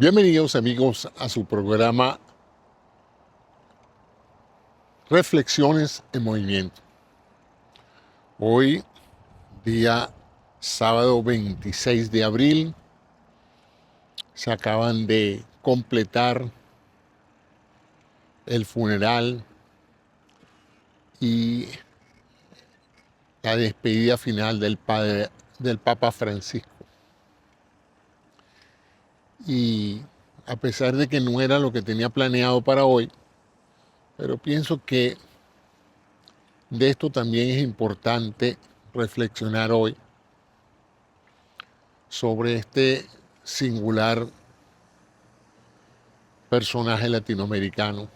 Bienvenidos amigos a su programa Reflexiones en Movimiento. Hoy, día sábado 26 de abril, se acaban de completar el funeral y la despedida final del Papa Francisco. Y a pesar de que no era lo que tenía planeado para hoy, pero pienso que de esto también es importante reflexionar hoy sobre este singular personaje latinoamericano.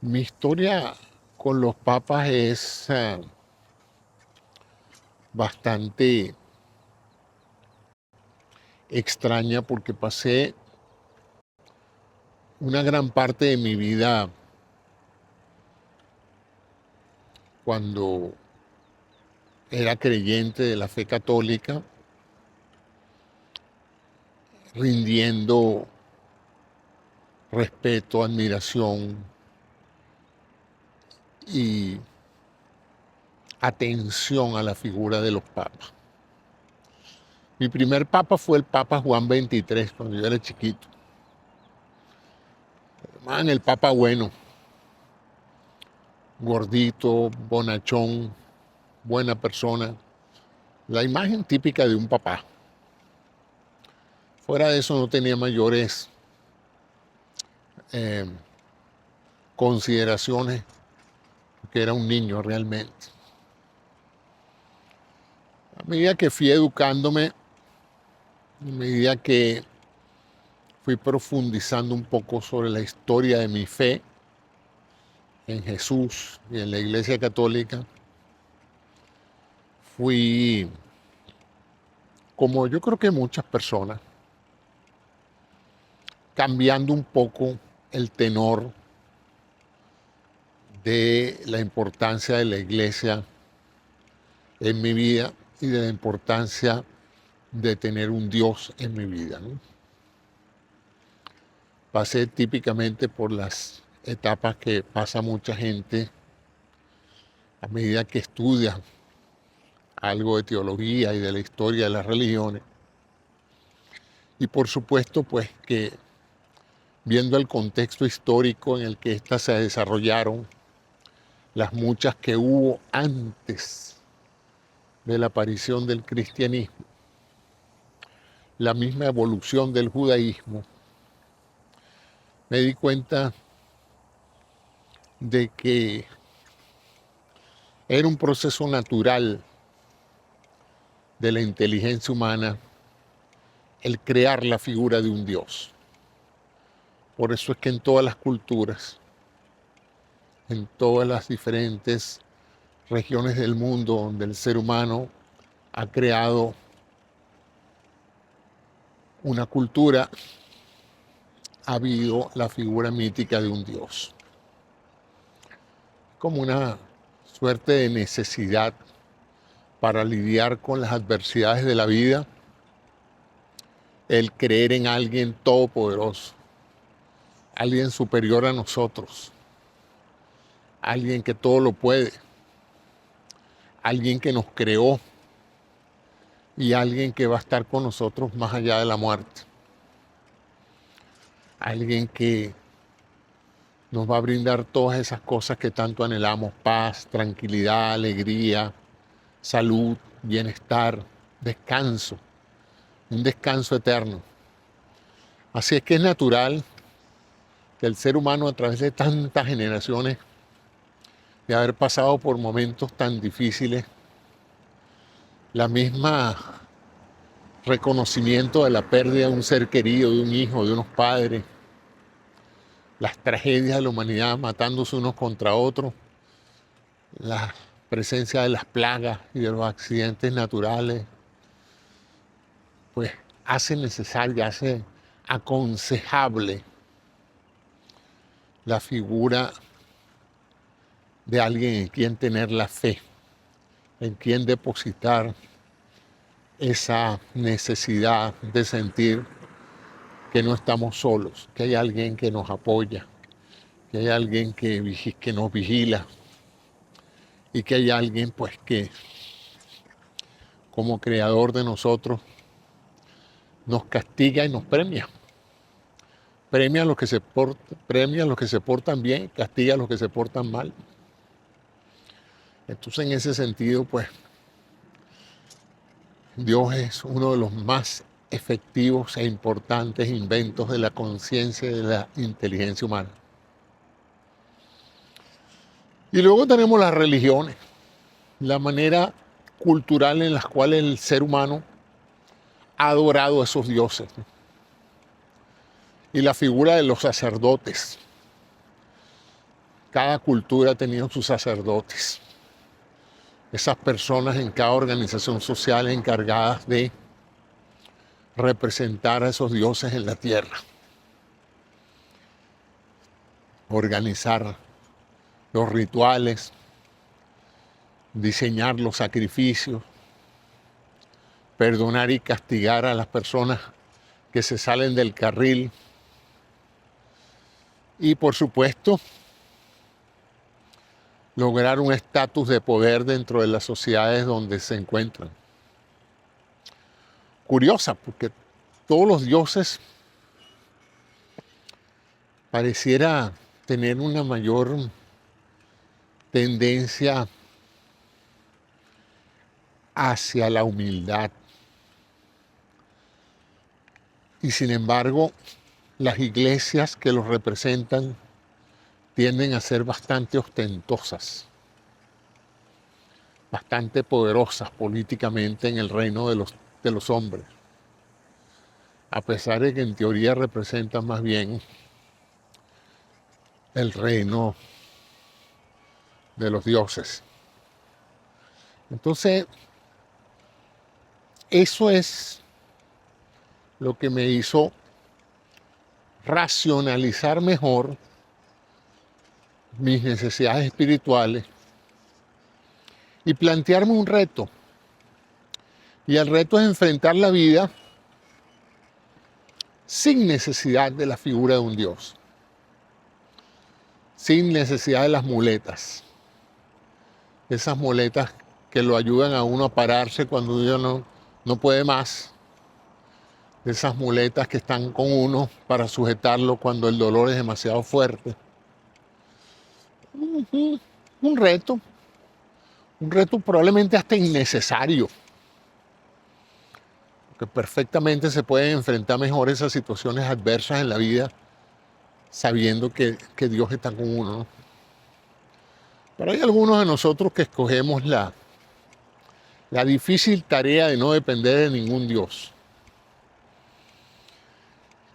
Mi historia con los papas es bastante extraña porque pasé una gran parte de mi vida cuando era creyente de la fe católica, rindiendo respeto, admiración y atención a la figura de los papas. Mi primer papa fue el Papa Juan XXIII, cuando yo era chiquito. El papa bueno, gordito, bonachón, buena persona. La imagen típica de un papá. Fuera de eso no tenía mayores eh, consideraciones, porque era un niño realmente. A medida que fui educándome, a medida que fui profundizando un poco sobre la historia de mi fe en Jesús y en la Iglesia Católica, fui, como yo creo que muchas personas, cambiando un poco el tenor de la importancia de la Iglesia en mi vida y de la importancia de tener un Dios en mi vida, ¿no? Pasé típicamente por las etapas que pasa mucha gente a medida que estudia algo de teología y de la historia de las religiones. Y por supuesto, pues que viendo el contexto histórico en el que éstas se desarrollaron, las muchas que hubo antes de la aparición del cristianismo, la misma evolución del judaísmo, me di cuenta de que era un proceso natural de la inteligencia humana el crear la figura de un Dios. Por eso es que en todas las culturas, en todas las diferentes regiones del mundo donde el ser humano ha creado una cultura, ha habido la figura mítica de un Dios. Como una suerte de necesidad para lidiar con las adversidades de la vida, el creer en alguien todopoderoso, alguien superior a nosotros, alguien que todo lo puede, alguien que nos creó y alguien que va a estar con nosotros más allá de la muerte, alguien que nos va a brindar todas esas cosas que tanto anhelamos: paz, tranquilidad, alegría, salud, bienestar, descanso, un descanso eterno. Así es que es natural que el ser humano, a través de tantas generaciones, de haber pasado por momentos tan difíciles, la misma reconocimiento de la pérdida de un ser querido, de un hijo, de unos padres, las tragedias de la humanidad matándose unos contra otros, la presencia de las plagas y de los accidentes naturales, pues hace necesaria, hace aconsejable la figura de alguien en quien tener la fe, en quien depositar esa necesidad de sentir que no estamos solos, que hay alguien que nos apoya, que hay alguien que nos vigila y que hay alguien pues que como creador de nosotros nos castiga y nos premia. Premia a los que premia a los que se portan bien, castiga a los que se portan mal. Entonces, en ese sentido, pues, Dios es uno de los más efectivos e importantes inventos de la conciencia y de la inteligencia humana. Y luego tenemos las religiones, la manera cultural en la cual el ser humano ha adorado a esos dioses. Y la figura de los sacerdotes. Cada cultura ha tenido sus sacerdotes. Esas personas en cada organización social encargadas de representar a esos dioses en la tierra. Organizar los rituales, diseñar los sacrificios, perdonar y castigar a las personas que se salen del carril y, por supuesto, lograr un estatus de poder dentro de las sociedades donde se encuentran. Curiosa, porque todos los dioses pareciera tener una mayor tendencia hacia la humildad. Y sin embargo, las iglesias que los representan tienden a ser bastante ostentosas, bastante poderosas políticamente en el reino de los hombres, a pesar de que en teoría representan más bien el reino de los dioses. Entonces, eso es lo que me hizo racionalizar mejor mis necesidades espirituales y plantearme un reto. Y el reto es enfrentar la vida sin necesidad de la figura de un Dios, sin necesidad de las muletas. Esas muletas que lo ayudan a uno a pararse cuando uno no puede más. Esas muletas que están con uno para sujetarlo cuando el dolor es demasiado fuerte. Un reto probablemente hasta innecesario, porque perfectamente se pueden enfrentar mejor esas situaciones adversas en la vida sabiendo que Dios está con uno, ¿no? Pero hay algunos de nosotros que escogemos la difícil tarea de no depender de ningún Dios.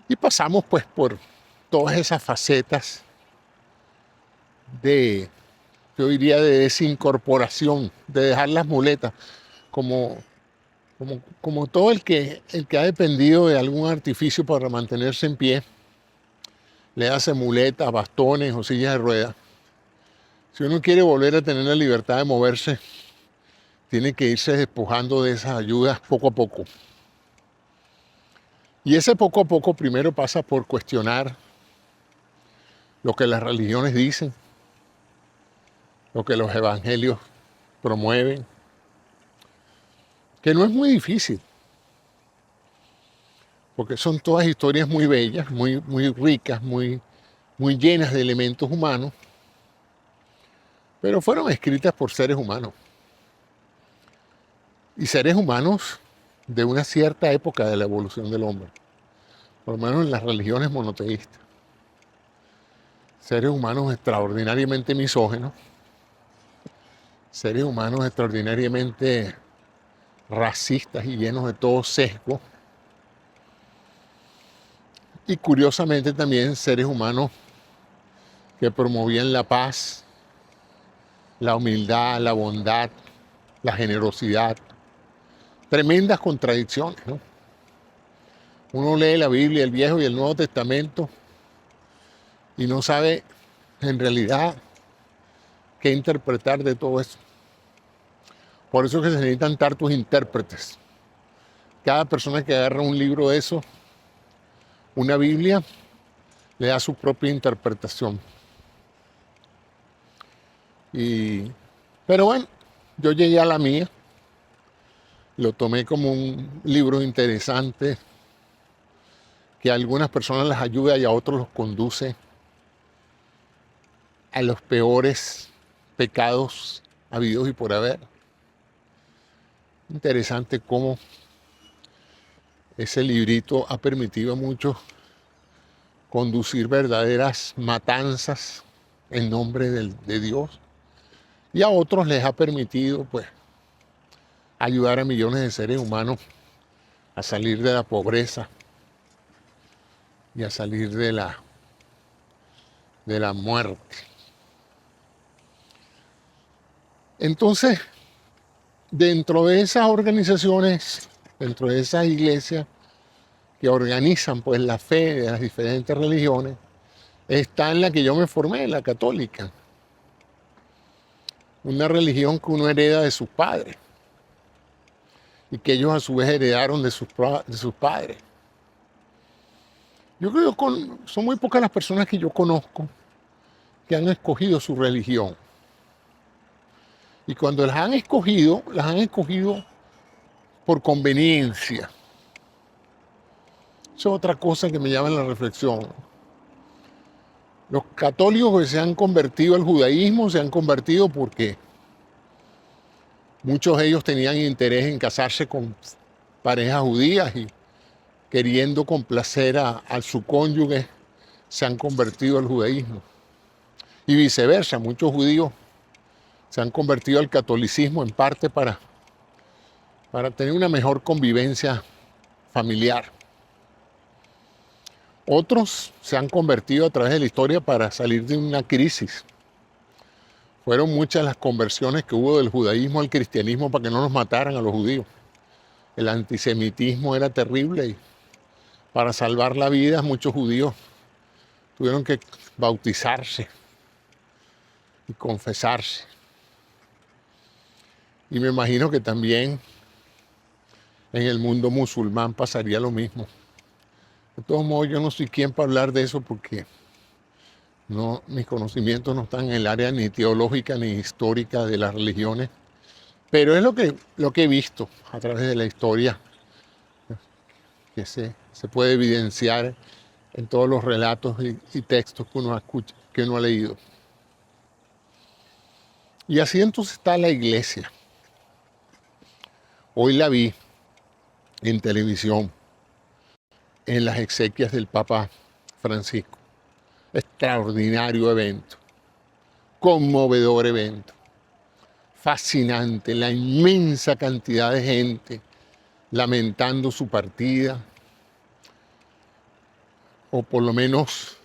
Y pasamos pues por todas esas facetas yo diría, de desincorporación, de dejar las muletas, como todo el que ha dependido de algún artificio para mantenerse en pie, le hace muletas, bastones o sillas de ruedas. Si uno quiere volver a tener la libertad de moverse, tiene que irse despojando de esas ayudas poco a poco. Y ese poco a poco primero pasa por cuestionar lo que las religiones dicen, lo que los evangelios promueven, que no es muy difícil, porque son todas historias muy bellas, muy ricas, muy llenas de elementos humanos, pero fueron escritas por seres humanos. Y seres humanos de una cierta época de la evolución del hombre, por lo menos en las religiones monoteístas. Seres humanos extraordinariamente misógenos, seres humanos extraordinariamente racistas y llenos de todo sesgo. Y curiosamente también seres humanos que promovían la paz, la humildad, la bondad, la generosidad. Tremendas contradicciones, ¿no? Uno lee la Biblia, el Viejo y el Nuevo Testamento y no sabe en realidad qué interpretar de todo eso. Por eso es que se necesitan tantos intérpretes cada persona que agarra un libro de eso, una Biblia, le da su propia interpretación. Pero bueno, yo llegué a la mía, lo tomé como un libro interesante que a algunas personas les ayuda y a otros los conduce a los peores pecados habidos y por haber. Interesante cómo ese librito ha permitido a muchos conducir verdaderas matanzas en nombre de Dios, y a otros les ha permitido pues ayudar a millones de seres humanos a salir de la pobreza y a salir de la muerte. Entonces, dentro de esas organizaciones, dentro de esas iglesias que organizan pues la fe de las diferentes religiones, está en la que yo me formé, la católica. Una religión que uno hereda de sus padres y que ellos a su vez heredaron de sus padres. Yo creo que son muy pocas las personas que yo conozco que han escogido su religión. Y cuando las han escogido por conveniencia. Eso es otra cosa que me llama la reflexión. Los católicos que se han convertido al judaísmo se han convertido porque muchos de ellos tenían interés en casarse con parejas judías y queriendo complacer a su cónyuge se han convertido al judaísmo. Y viceversa, muchos judíos se han convertido al catolicismo en parte para tener una mejor convivencia familiar. Otros se han convertido a través de la historia para salir de una crisis. Fueron muchas las conversiones que hubo del judaísmo al cristianismo para que no nos mataran a los judíos. El antisemitismo era terrible y para salvar la vida muchos judíos tuvieron que bautizarse y confesarse. Y me imagino que también en el mundo musulmán pasaría lo mismo. De todos modos, yo no soy quien para hablar de eso porque mis conocimientos no están en el área ni teológica ni histórica de las religiones, pero es lo que he visto a través de la historia, que se puede evidenciar en todos los relatos y textos que uno escucha, que uno ha leído. Y así entonces está la iglesia. Hoy la vi en televisión, en las exequias del Papa Francisco. Extraordinario evento, conmovedor evento, fascinante, la inmensa cantidad de gente lamentando su partida, o por lo menos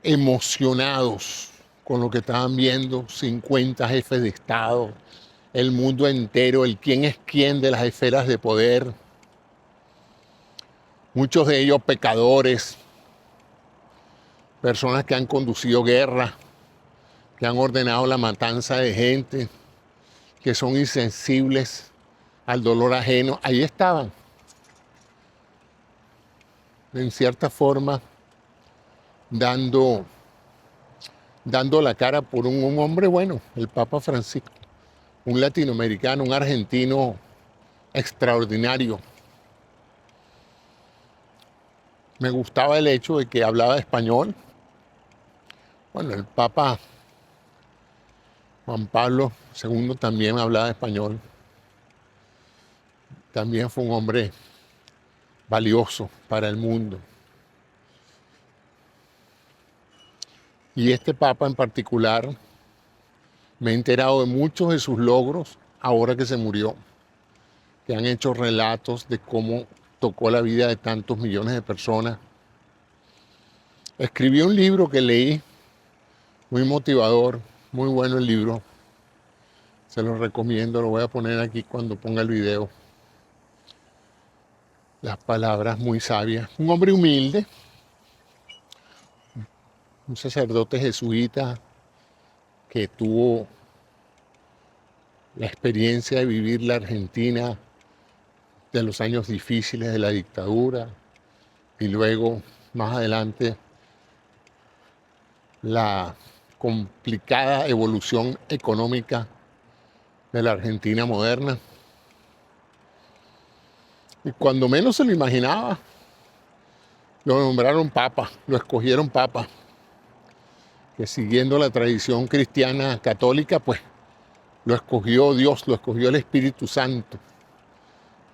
emocionados con lo que estaban viendo 50 jefes de Estado, el mundo entero, el quién es quién de las esferas de poder, muchos de ellos pecadores, personas que han conducido guerra, que han ordenado la matanza de gente, que son insensibles al dolor ajeno. Ahí estaban, en cierta forma, dando la cara por un hombre bueno, el Papa Francisco, un latinoamericano, un argentino extraordinario. Me gustaba el hecho de que hablaba español. Bueno, el Papa Juan Pablo II también hablaba español. También fue un hombre valioso para el mundo. Y este Papa en particular, me he enterado de muchos de sus logros ahora que se murió, que han hecho relatos de cómo tocó la vida de tantos millones de personas. Escribió un libro que leí, muy motivador, muy bueno el libro. Se lo recomiendo, lo voy a poner aquí cuando ponga el video. Las palabras muy sabias. Un hombre humilde, un sacerdote jesuita que tuvo la experiencia de vivir la Argentina de los años difíciles de la dictadura y luego, más adelante, la complicada evolución económica de la Argentina moderna. Y cuando menos se lo imaginaba, lo nombraron papa, lo escogieron papa, que siguiendo la tradición cristiana católica, pues lo escogió Dios, lo escogió el Espíritu Santo,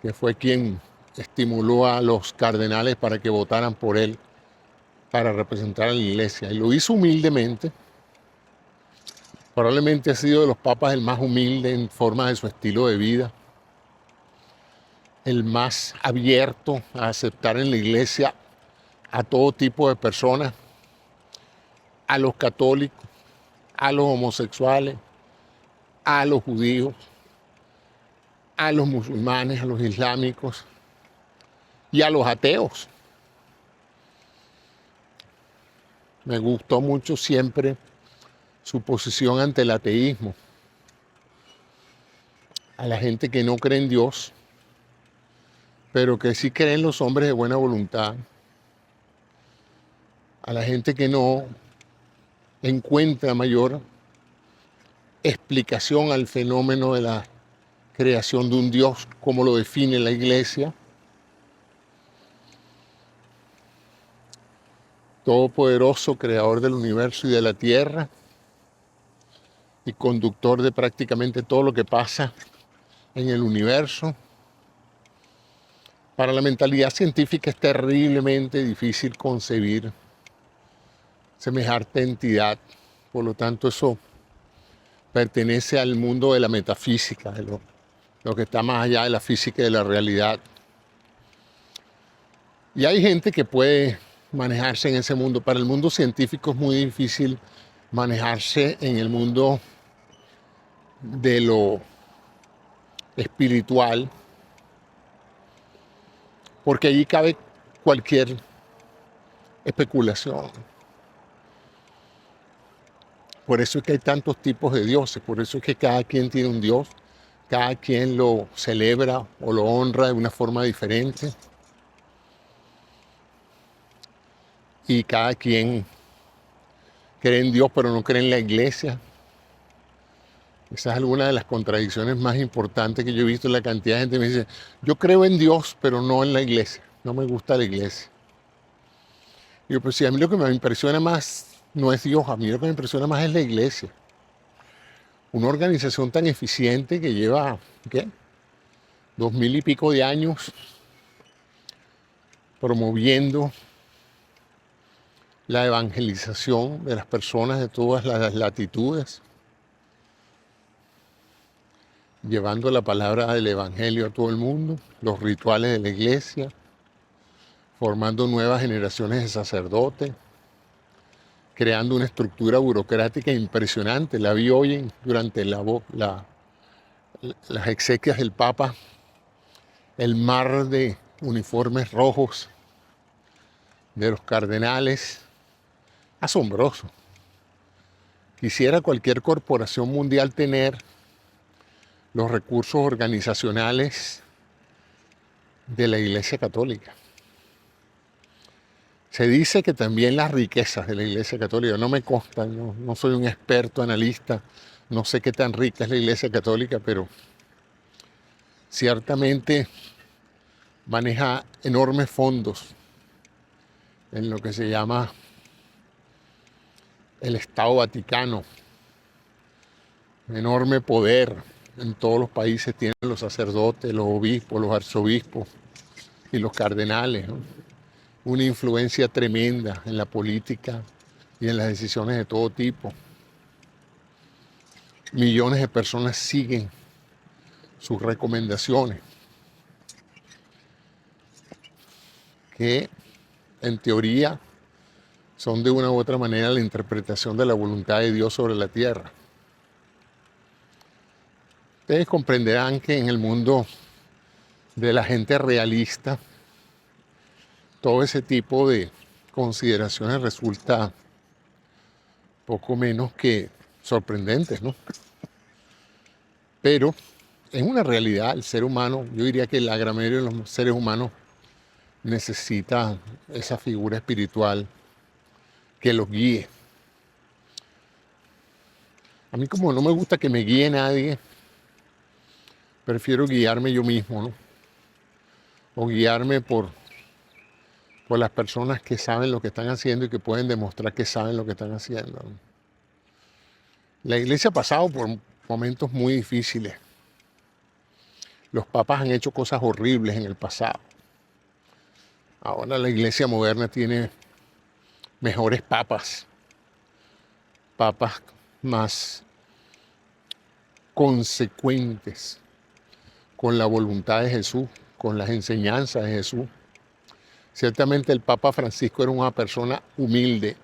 que fue quien estimuló a los cardenales para que votaran por él, para representar a la iglesia. Y lo hizo humildemente. Probablemente ha sido de los papas el más humilde en forma de su estilo de vida, el más abierto a aceptar en la iglesia a todo tipo de personas, a los católicos, a los homosexuales, a los judíos, a los musulmanes, a los islámicos y a los ateos. Me gustó mucho siempre su posición ante el ateísmo. A la gente que no cree en Dios, pero que sí cree en los hombres de buena voluntad. A la gente que no encuentra mayor explicación al fenómeno de la creación de un Dios como lo define la Iglesia. Todopoderoso, creador del universo y de la tierra y conductor de prácticamente todo lo que pasa en el universo. Para la mentalidad científica es terriblemente difícil concebir semejante entidad. Por lo tanto, eso pertenece al mundo de la metafísica, de lo que está más allá de la física y de la realidad. Y hay gente que puede manejarse en ese mundo. Para el mundo científico es muy difícil manejarse en el mundo de lo espiritual, porque allí cabe cualquier especulación. Por eso es que hay tantos tipos de dioses, por eso es que cada quien tiene un dios, cada quien lo celebra o lo honra de una forma diferente y cada quien cree en Dios pero no cree en la iglesia. Esa es alguna de las contradicciones más importantes que yo he visto en la cantidad de gente que me dice, yo creo en Dios pero no en la iglesia, no me gusta la iglesia. Y yo, pues sí, a mí lo que me impresiona más no es Dios, a mí lo que me impresiona más es la iglesia. Una organización tan eficiente que lleva, ¿qué? 2000 y pico de años promoviendo la evangelización de las personas de todas las latitudes, llevando la palabra del evangelio a todo el mundo, los rituales de la iglesia, formando nuevas generaciones de sacerdotes, creando una estructura burocrática impresionante. La vi hoy durante las exequias del Papa, el mar de uniformes rojos de los cardenales, asombroso. Quisiera cualquier corporación mundial tener los recursos organizacionales de la Iglesia Católica. Se dice que también las riquezas de la Iglesia Católica, no me consta, no soy un experto analista, no sé qué tan rica es la Iglesia Católica, pero ciertamente maneja enormes fondos en lo que se llama el Estado Vaticano, enorme poder. En todos los países tienen los sacerdotes, los obispos, los arzobispos y los cardenales, ¿no? Una influencia tremenda en la política y en las decisiones de todo tipo. Millones de personas siguen sus recomendaciones, que en teoría son de una u otra manera la interpretación de la voluntad de Dios sobre la tierra. Ustedes comprenderán que en el mundo de la gente realista, todo ese tipo de consideraciones resulta poco menos que sorprendentes, ¿no? Pero es una realidad. El ser humano, yo diría que la gran mayoría de los seres humanos necesita esa figura espiritual que los guíe. A mí como no me gusta que me guíe nadie, prefiero guiarme yo mismo, ¿no? O guiarme por las personas que saben lo que están haciendo y que pueden demostrar que saben lo que están haciendo, ¿no? La iglesia ha pasado por momentos muy difíciles. Los papas han hecho cosas horribles en el pasado. Ahora la iglesia moderna tiene mejores papas, papas más consecuentes con la voluntad de Jesús, con las enseñanzas de Jesús. Ciertamente el Papa Francisco era una persona humilde.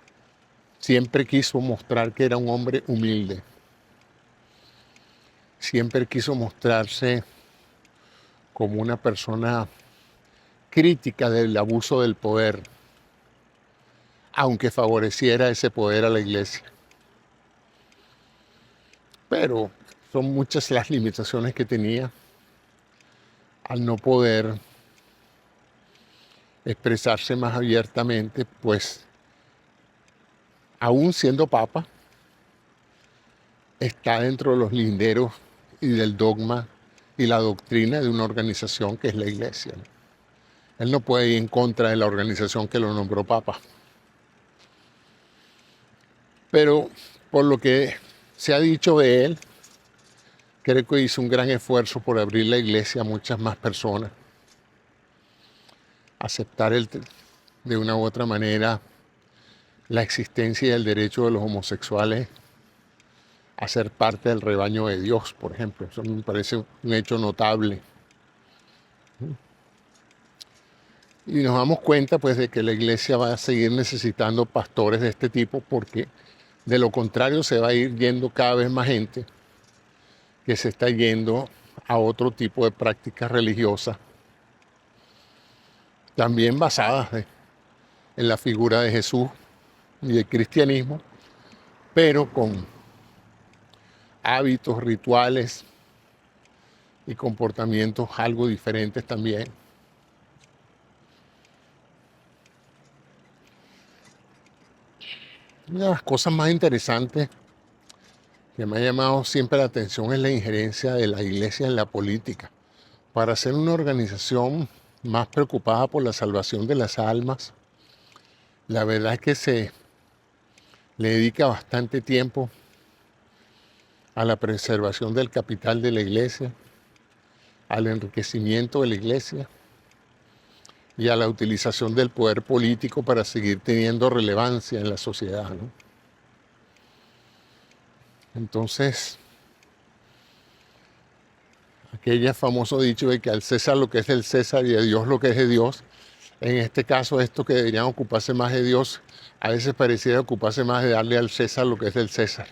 Siempre quiso mostrar que era un hombre humilde. Siempre quiso mostrarse como una persona crítica del abuso del poder, aunque favoreciera ese poder a la iglesia. Pero son muchas las limitaciones que tenía al no poder expresarse más abiertamente, pues aún siendo papa, está dentro de los linderos y del dogma y la doctrina de una organización que es la iglesia, ¿no? Él no puede ir en contra de la organización que lo nombró papa. Pero por lo que se ha dicho de él, creo que hizo un gran esfuerzo por abrir la iglesia a muchas más personas, aceptar de una u otra manera la existencia y el derecho de los homosexuales a ser parte del rebaño de Dios, por ejemplo. Eso me parece un hecho notable. Y nos damos cuenta pues de que la iglesia va a seguir necesitando pastores de este tipo, porque de lo contrario se va a ir yendo cada vez más gente que se está yendo a otro tipo de prácticas religiosas, también basadas en la figura de Jesús y del cristianismo, pero con hábitos, rituales y comportamientos algo diferentes también. Una de las cosas más interesantes que me ha llamado siempre la atención es la injerencia de la iglesia en la política. Para ser una organización más preocupada por la salvación de las almas, la verdad es que se le dedica bastante tiempo a la preservación del capital de la iglesia, al enriquecimiento de la iglesia y a la utilización del poder político para seguir teniendo relevancia en la sociedad, ¿no? Entonces, aquel famoso dicho de que al César lo que es del César y a Dios lo que es de Dios, en este caso esto que deberían ocuparse más de Dios, a veces pareciera ocuparse más de darle al César lo que es del César.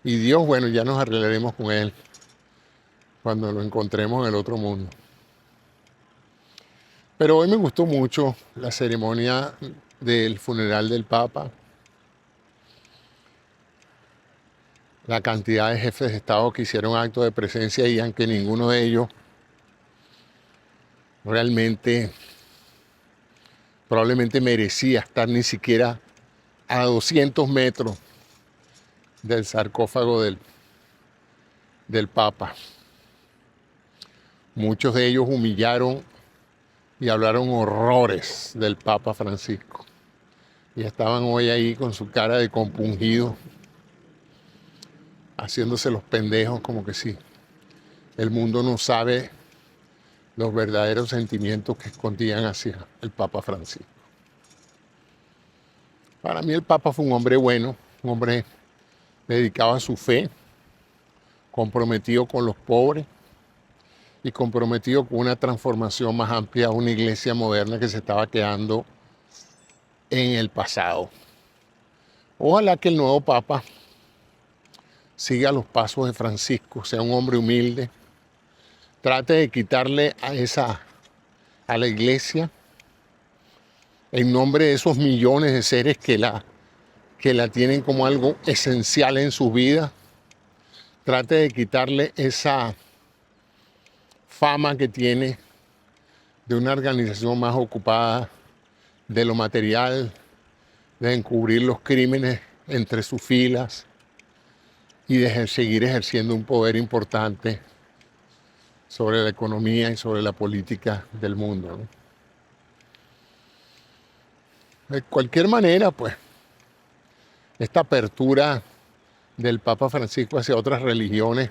Y Dios, bueno, ya nos arreglaremos con Él cuando lo encontremos en el otro mundo. Pero hoy me gustó mucho la ceremonia del funeral del Papa, la cantidad de jefes de Estado que hicieron acto de presencia y aunque ninguno de ellos realmente probablemente merecía estar ni siquiera a 200 metros del sarcófago del Papa. Muchos de ellos humillaron y hablaron horrores del Papa Francisco. Y estaban hoy ahí con su cara de compungido, haciéndose los pendejos como que sí. El mundo no sabe los verdaderos sentimientos que escondían hacia el Papa Francisco. Para mí el Papa fue un hombre bueno, un hombre dedicado a su fe, comprometido con los pobres y comprometido con una transformación más amplia a una iglesia moderna que se estaba quedando en el pasado. Ojalá que el nuevo Papa siga los pasos de Francisco, sea un hombre humilde, trate de quitarle a la iglesia, en nombre de esos millones de seres que la tienen como algo esencial en su vida, trate de quitarle esa fama que tiene de una organización más ocupada de lo material, de encubrir los crímenes entre sus filas y de seguir ejerciendo un poder importante sobre la economía y sobre la política del mundo, ¿no? De cualquier manera, pues, esta apertura del Papa Francisco hacia otras religiones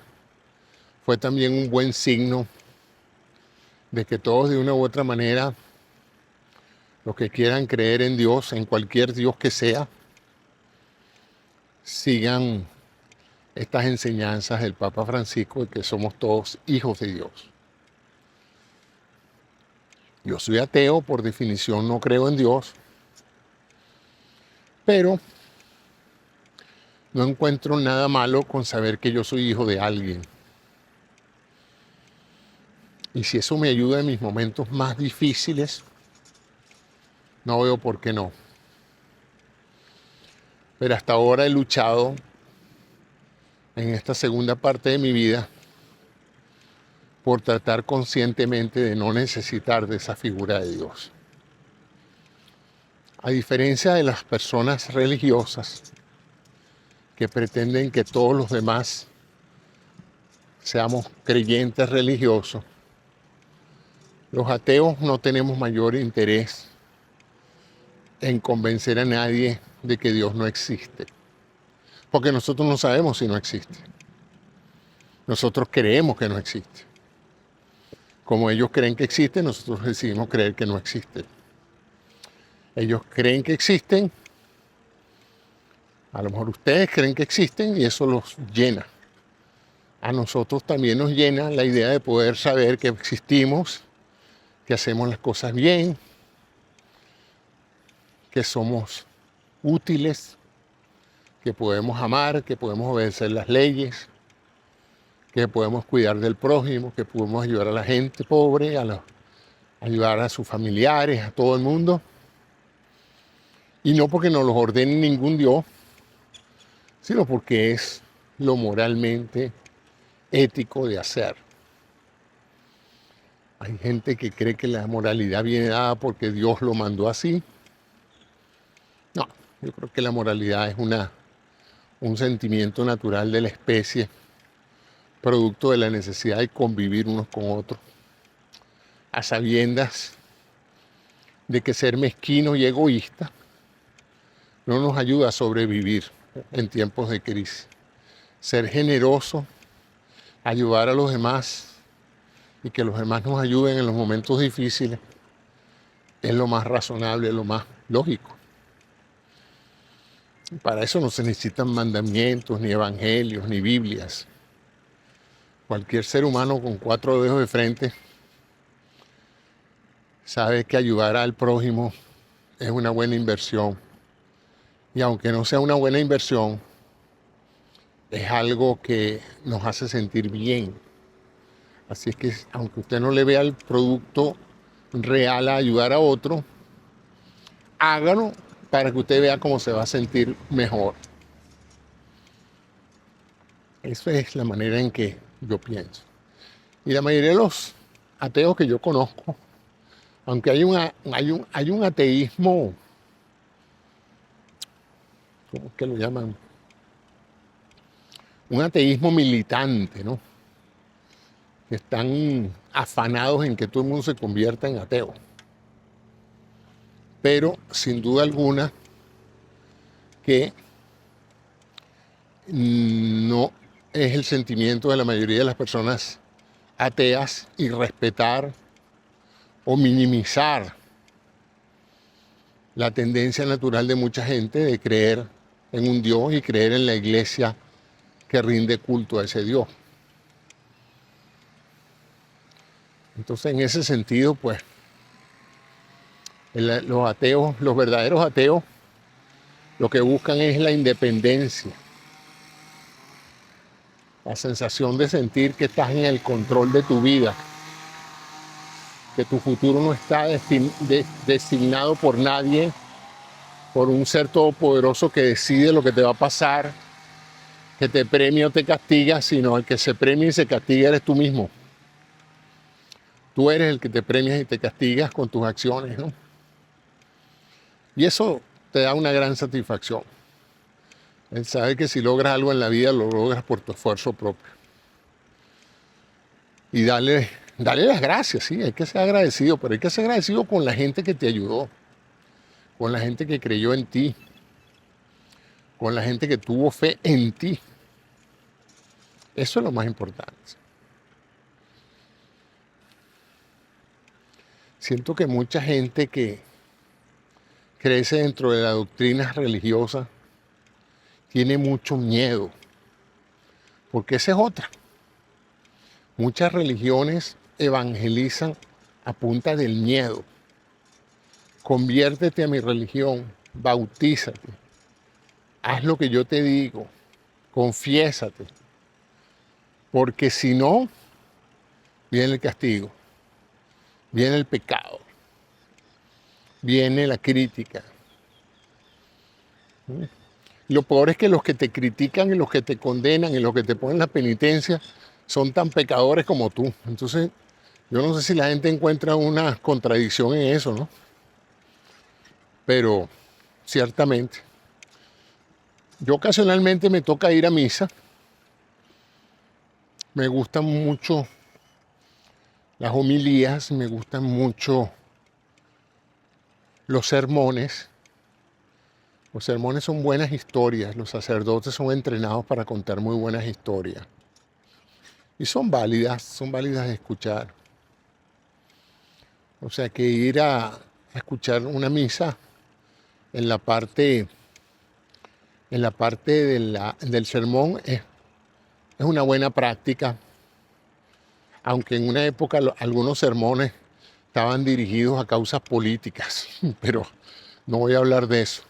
fue también un buen signo de que todos de una u otra manera, los que quieran creer en Dios, en cualquier Dios que sea, sigan estas enseñanzas del Papa Francisco de que somos todos hijos de Dios. Yo soy ateo, por definición no creo en Dios, pero no encuentro nada malo con saber que yo soy hijo de alguien. Y si eso me ayuda en mis momentos más difíciles, no veo por qué no. Pero hasta ahora he luchado en esta segunda parte de mi vida por tratar conscientemente de no necesitar de esa figura de Dios. A diferencia de las personas religiosas que pretenden que todos los demás seamos creyentes religiosos, los ateos no tenemos mayor interés en convencer a nadie de que Dios no existe, porque nosotros no sabemos si no existe. Nosotros creemos que no existe. Como ellos creen que existe, nosotros decidimos creer que no existe. Ellos creen que existen, a lo mejor ustedes creen que existen y eso los llena. A nosotros también nos llena la idea de poder saber que existimos, que hacemos las cosas bien, que somos útiles, que podemos amar, que podemos obedecer las leyes, que podemos cuidar del prójimo, que podemos ayudar a la gente pobre, ayudar a sus familiares, a todo el mundo. Y no porque nos los ordene ningún Dios, sino porque es lo moralmente ético de hacer. Hay gente que cree que la moralidad viene dada porque Dios lo mandó así. No, yo creo que la moralidad es un sentimiento natural de la especie, producto de la necesidad de convivir unos con otros, a sabiendas de que ser mezquino y egoísta no nos ayuda a sobrevivir en tiempos de crisis. Ser generoso, ayudar a los demás y que los demás nos ayuden en los momentos difíciles es lo más razonable, lo más lógico. Para eso no se necesitan mandamientos, ni evangelios, ni Biblias. Cualquier ser humano con 4 dedos de frente sabe que ayudar al prójimo es una buena inversión. Y aunque no sea una buena inversión, es algo que nos hace sentir bien. Así es que aunque usted no le vea el producto real a ayudar a otro, hágalo para que usted vea cómo se va a sentir mejor. Esa es la manera en que yo pienso. Y la mayoría de los ateos que yo conozco, aunque hay un ateísmo, ¿cómo es que lo llaman? Un ateísmo militante, ¿no? Que están afanados en que todo el mundo se convierta en ateo. Pero sin duda alguna que no es el sentimiento de la mayoría de las personas ateas y respetar o minimizar la tendencia natural de mucha gente de creer en un Dios y creer en la iglesia que rinde culto a ese Dios. Entonces, en ese sentido, pues, los ateos, los verdaderos ateos, lo que buscan es la independencia, la sensación de sentir que estás en el control de tu vida, que tu futuro no está designado por nadie, por un ser todopoderoso que decide lo que te va a pasar, que te premia o te castiga, sino el que se premia y se castiga eres tú mismo. Tú eres el que te premias y te castigas con tus acciones, ¿no? Y eso te da una gran satisfacción. El saber que si logras algo en la vida, lo logras por tu esfuerzo propio. Y dale las gracias, sí, hay que ser agradecido, pero hay que ser agradecido con la gente que te ayudó, con la gente que creyó en ti, con la gente que tuvo fe en ti. Eso es lo más importante. Siento que mucha gente que crece dentro de la doctrina religiosa tiene mucho miedo, porque esa es otra. Muchas religiones evangelizan a punta del miedo. Conviértete a mi religión, bautízate, haz lo que yo te digo, confiésate, porque si no, viene el castigo, viene el pecado, viene la crítica. Lo peor es que los que te critican y los que te condenan y los que te ponen la penitencia son tan pecadores como tú. Entonces, yo no sé si la gente encuentra una contradicción en eso, ¿no? Pero ciertamente. Yo ocasionalmente me toca ir a misa. Me gustan mucho las homilías, me gustan mucho los sermones. Los sermones son buenas historias, los sacerdotes son entrenados para contar muy buenas historias. Y son válidas de escuchar. O sea que ir a escuchar una misa en la parte del sermón es una buena práctica, aunque en una época algunos sermones estaban dirigidos a causas políticas, pero no voy a hablar de eso.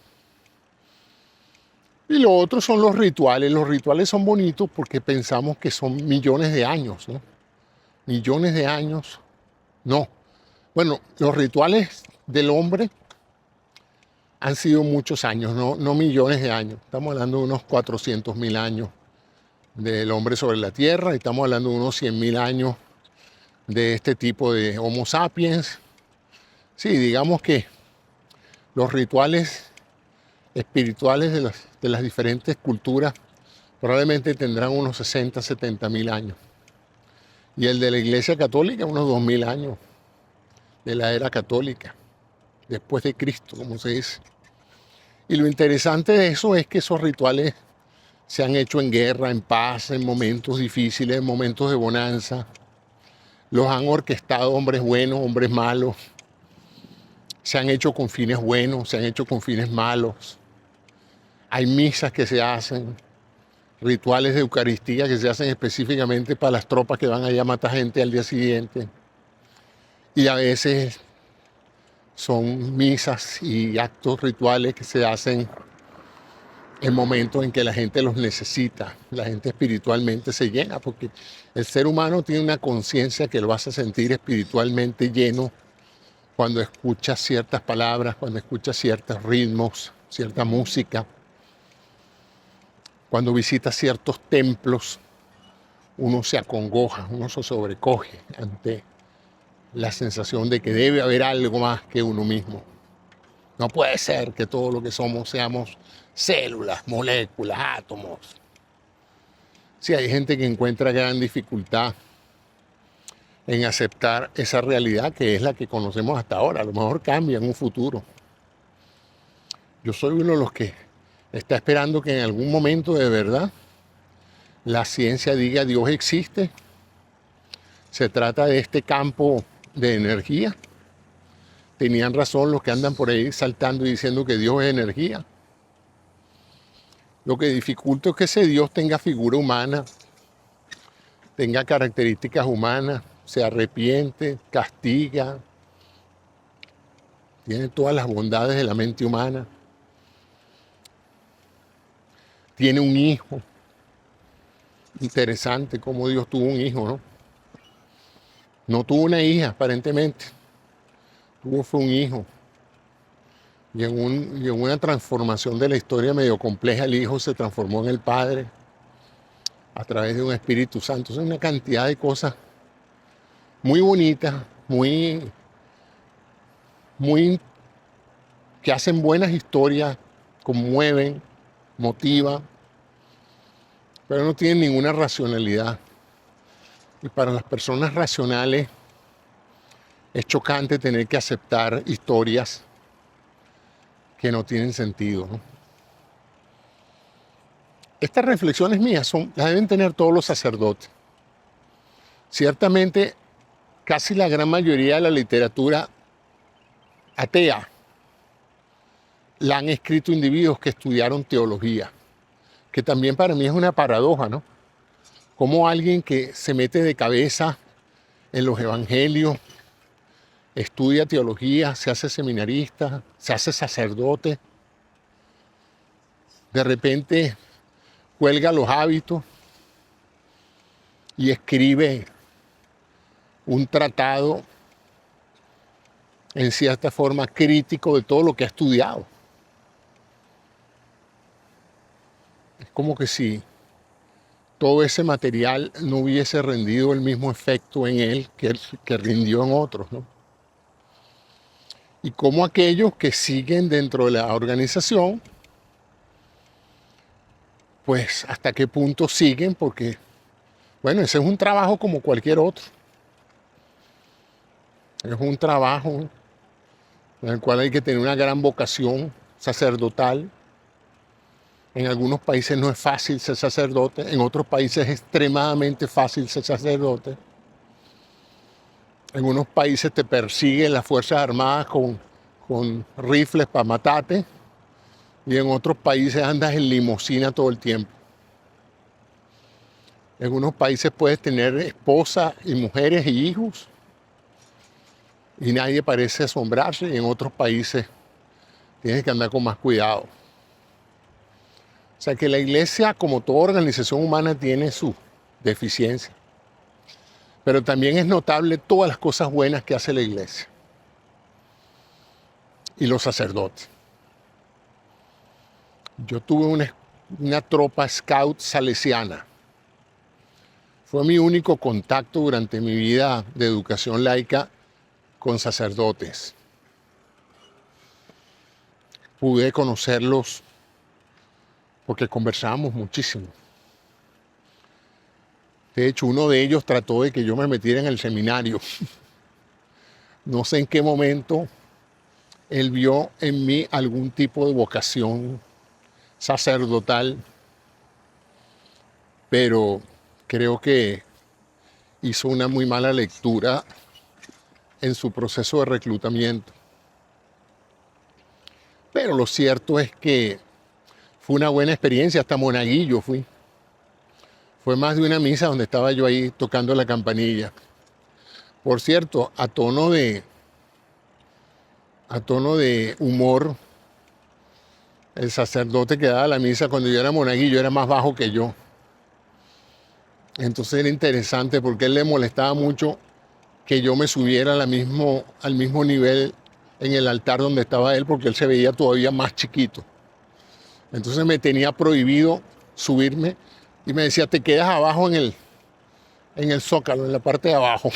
Y lo otro son los rituales. Los rituales son bonitos porque pensamos que son millones de años, ¿no? Millones de años, no. Bueno, los rituales del hombre han sido muchos años, no millones de años. Estamos hablando de unos 400.000 años del hombre sobre la tierra y estamos hablando de unos 100.000 años de este tipo de Homo sapiens. Sí, digamos que los rituales espirituales de las diferentes culturas probablemente tendrán unos 60, 70.000 años. Y el de la Iglesia Católica unos 2.000 años de la era católica, después de Cristo, como se dice. Y lo interesante de eso es que esos rituales se han hecho en guerra, en paz, en momentos difíciles, en momentos de bonanza. Los han orquestado hombres buenos, hombres malos. Se han hecho con fines buenos, se han hecho con fines malos. Hay misas que se hacen, rituales de Eucaristía que se hacen específicamente para las tropas que van allá a matar gente al día siguiente. Y a veces son misas y actos rituales que se hacen en momentos en que la gente los necesita, la gente espiritualmente se llena, porque el ser humano tiene una conciencia que lo hace sentir espiritualmente lleno cuando escucha ciertas palabras, cuando escucha ciertos ritmos, cierta música, cuando visita ciertos templos, uno se acongoja, uno se sobrecoge ante la sensación de que debe haber algo más que uno mismo. No puede ser que todo lo que somos seamos células, moléculas, átomos. Sí, hay gente que encuentra gran dificultad en aceptar esa realidad que es la que conocemos hasta ahora. A lo mejor cambia en un futuro. Yo soy uno de los que está esperando que en algún momento de verdad la ciencia diga Dios existe. Se trata de este campo de energía. Tenían razón los que andan por ahí saltando y diciendo que Dios es energía. Lo que dificulta es que ese Dios tenga figura humana, tenga características humanas, se arrepiente, castiga, tiene todas las bondades de la mente humana, tiene un hijo. Interesante cómo Dios tuvo un hijo, ¿no? No tuvo una hija, aparentemente. Fue un hijo. Y en una transformación de la historia medio compleja, el hijo se transformó en el padre a través de un Espíritu Santo. Es una cantidad de cosas muy bonitas, muy, que hacen buenas historias, conmueven, motivan, pero no tienen ninguna racionalidad. Y para las personas racionales es chocante tener que aceptar historias que no tienen sentido, ¿no? Estas reflexiones mías las deben tener todos los sacerdotes. Ciertamente, casi la gran mayoría de la literatura atea la han escrito individuos que estudiaron teología, que también para mí es una paradoja, ¿no? Como alguien que se mete de cabeza en los evangelios, estudia teología, se hace seminarista, se hace sacerdote, de repente cuelga los hábitos y escribe un tratado en cierta forma crítico de todo lo que ha estudiado. Es como que si todo ese material no hubiese rendido el mismo efecto en él que rindió en otros, ¿no? Y como aquellos que siguen dentro de la organización, pues hasta qué punto siguen, porque, bueno, ese es un trabajo como cualquier otro. Es un trabajo en el cual hay que tener una gran vocación sacerdotal. En algunos países no es fácil ser sacerdote, en otros países es extremadamente fácil ser sacerdote. En unos países te persiguen las Fuerzas Armadas con rifles para matarte, y en otros países andas en limusina todo el tiempo. En unos países puedes tener esposas y mujeres y hijos y nadie parece asombrarse, y en otros países tienes que andar con más cuidado. O sea que la iglesia, como toda organización humana, tiene su deficiencia. Pero también es notable todas las cosas buenas que hace la iglesia y los sacerdotes. Yo tuve una tropa scout salesiana. Fue mi único contacto durante mi vida de educación laica con sacerdotes. Pude conocerlos porque conversábamos muchísimo. De hecho, uno de ellos trató de que yo me metiera en el seminario. No sé en qué momento él vio en mí algún tipo de vocación sacerdotal, pero creo que hizo una muy mala lectura en su proceso de reclutamiento. Pero lo cierto es que fue una buena experiencia, hasta monaguillo fui. Fue más de una misa donde estaba yo ahí tocando la campanilla. Por cierto, a tono de humor, el sacerdote que daba la misa cuando yo era monaguillo era más bajo que yo. Entonces era interesante porque él le molestaba mucho que yo me subiera al mismo nivel en el altar donde estaba él, porque él se veía todavía más chiquito. Entonces me tenía prohibido subirme y me decía, te quedas abajo en el zócalo, en la parte de abajo.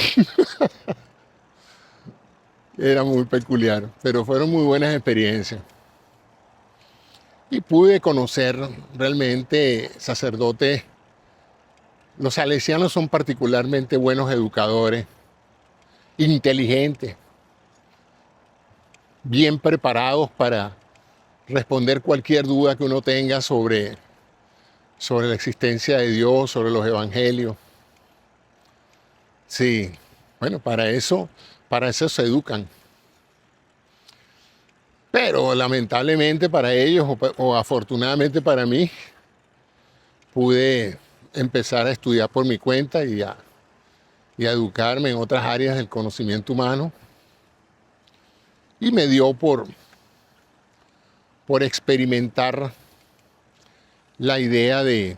Era muy peculiar, pero fueron muy buenas experiencias. Y pude conocer realmente sacerdotes. Los salesianos son particularmente buenos educadores, inteligentes, bien preparados para responder cualquier duda que uno tenga sobre la existencia de Dios, sobre los evangelios. Sí, bueno, para eso se educan. Pero lamentablemente para ellos, o afortunadamente para mí, pude empezar a estudiar por mi cuenta y a educarme en otras áreas del conocimiento humano. Y me dio por experimentar la idea del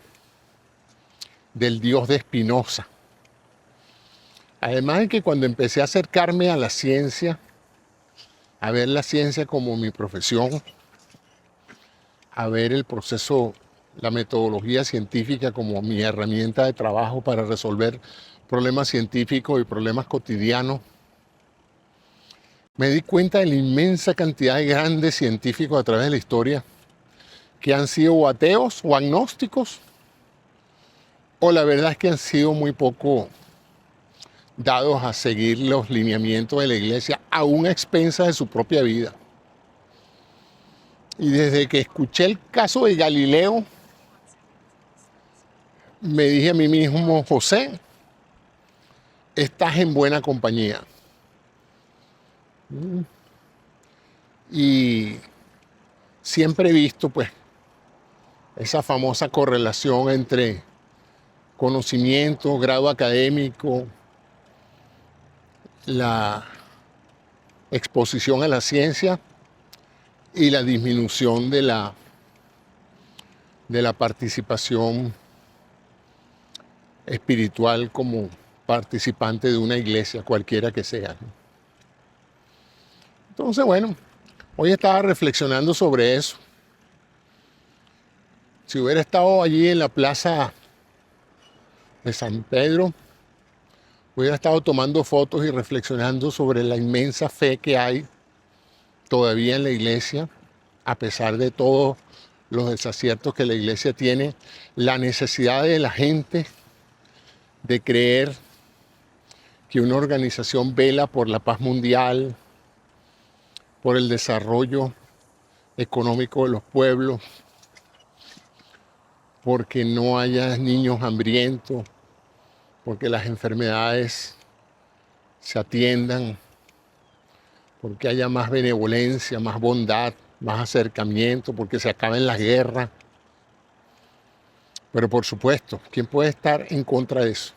Dios de Spinoza. Además de que cuando empecé a acercarme a la ciencia, a ver la ciencia como mi profesión, a ver el proceso la metodología científica como mi herramienta de trabajo para resolver problemas científicos y problemas cotidianos, me di cuenta de la inmensa cantidad de grandes científicos a través de la historia que han sido o ateos o agnósticos, o la verdad es que han sido muy poco dados a seguir los lineamientos de la iglesia, aún a expensas de su propia vida. Y desde que escuché el caso de Galileo, me dije a mí mismo, José, estás en buena compañía. Y siempre he visto pues esa famosa correlación entre conocimiento, grado académico, la exposición a la ciencia y la disminución de la participación espiritual como participante de una iglesia, cualquiera que sea. Entonces, bueno, hoy estaba reflexionando sobre eso. Si hubiera estado allí en la plaza de San Pedro, hubiera estado tomando fotos y reflexionando sobre la inmensa fe que hay todavía en la iglesia, a pesar de todos los desaciertos que la iglesia tiene, la necesidad de la gente de creer que una organización vela por la paz mundial, por el desarrollo económico de los pueblos, porque no haya niños hambrientos, porque las enfermedades se atiendan, porque haya más benevolencia, más bondad, más acercamiento, porque se acaben las guerras. Pero por supuesto, ¿quién puede estar en contra de eso?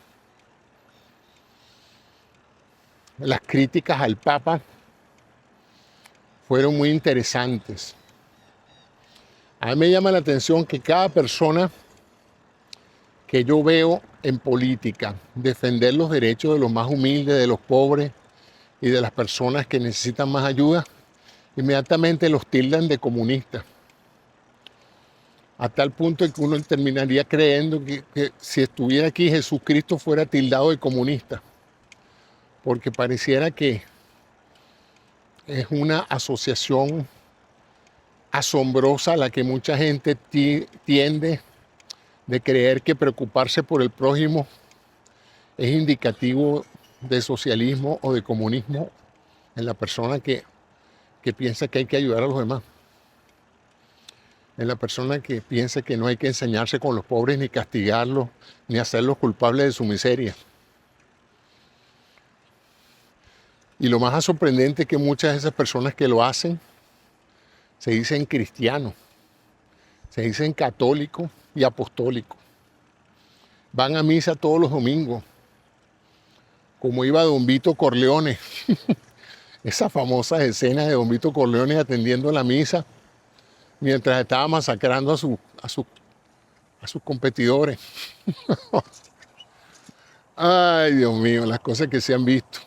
Las críticas al Papa fueron muy interesantes. A mí me llama la atención que cada persona que yo veo en política defender los derechos de los más humildes, de los pobres y de las personas que necesitan más ayuda, inmediatamente los tildan de comunistas. A tal punto que uno terminaría creyendo que si estuviera aquí Jesucristo fuera tildado de comunista, porque pareciera que es una asociación asombrosa a la que mucha gente tiende de creer que preocuparse por el prójimo es indicativo de socialismo o de comunismo en la persona que piensa que hay que ayudar a los demás, en la persona que piensa que no hay que enseñarse con los pobres ni castigarlos ni hacerlos culpables de su miseria. Y lo más sorprendente es que muchas de esas personas que lo hacen se dicen cristianos, se dicen católicos y apostólicos. Van a misa todos los domingos, como iba Don Vito Corleone. Esa famosa escena de Don Vito Corleone atendiendo la misa mientras estaba masacrando a sus competidores. Ay, Dios mío, las cosas que se han visto.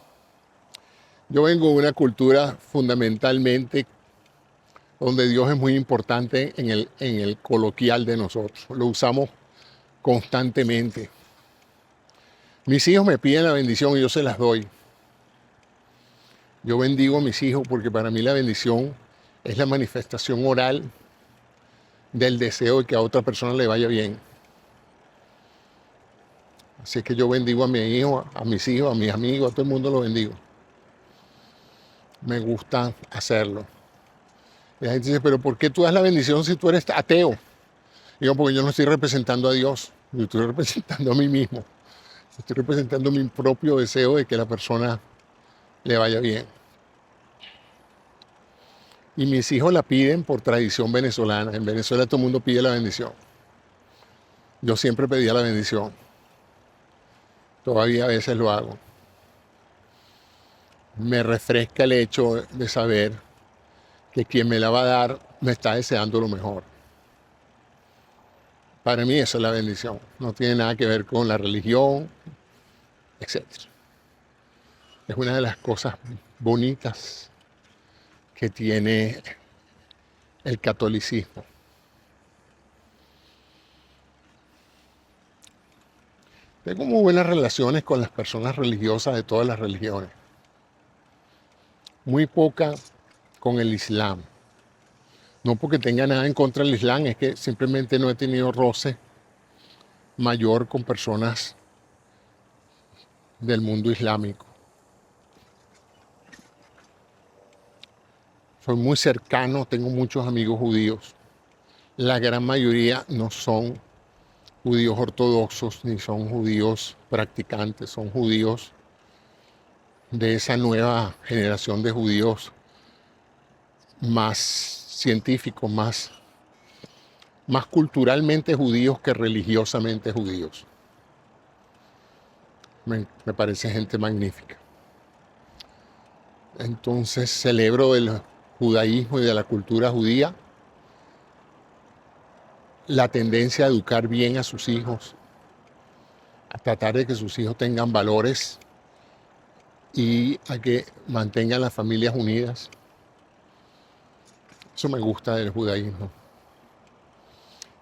Yo vengo de una cultura fundamentalmente donde Dios es muy importante en el coloquial de nosotros. Lo usamos constantemente. Mis hijos me piden la bendición y yo se las doy. Yo bendigo a mis hijos porque para mí la bendición es la manifestación oral del deseo de que a otra persona le vaya bien. Así que yo bendigo a mi hijo, a mis hijos, a mis amigos, a todo el mundo lo bendigo. Me gusta hacerlo. Y la gente dice, pero ¿por qué tú das la bendición si tú eres ateo? Digo, porque yo no estoy representando a Dios, yo estoy representando a mí mismo. Estoy representando mi propio deseo de que la persona le vaya bien. Y mis hijos la piden por tradición venezolana. En Venezuela todo el mundo pide la bendición. Yo siempre pedía la bendición. Todavía a veces lo hago. Me refresca el hecho de saber que quien me la va a dar me está deseando lo mejor. Para mí eso es la bendición. No tiene nada que ver con la religión, etc. Es una de las cosas bonitas que tiene el catolicismo. Tengo muy buenas relaciones con las personas religiosas de todas las religiones. Muy poca con el Islam. No porque tenga nada en contra del Islam, es que simplemente no he tenido roce mayor con personas del mundo islámico. Soy muy cercano, tengo muchos amigos judíos. La gran mayoría no son judíos ortodoxos ni son judíos practicantes, son judíos de esa nueva generación de judíos más científicos, más culturalmente judíos que religiosamente judíos. Me parece gente magnífica. Entonces celebro del judaísmo y de la cultura judía la tendencia a educar bien a sus hijos, a tratar de que sus hijos tengan valores y a que mantengan las familias unidas. Eso me gusta del judaísmo.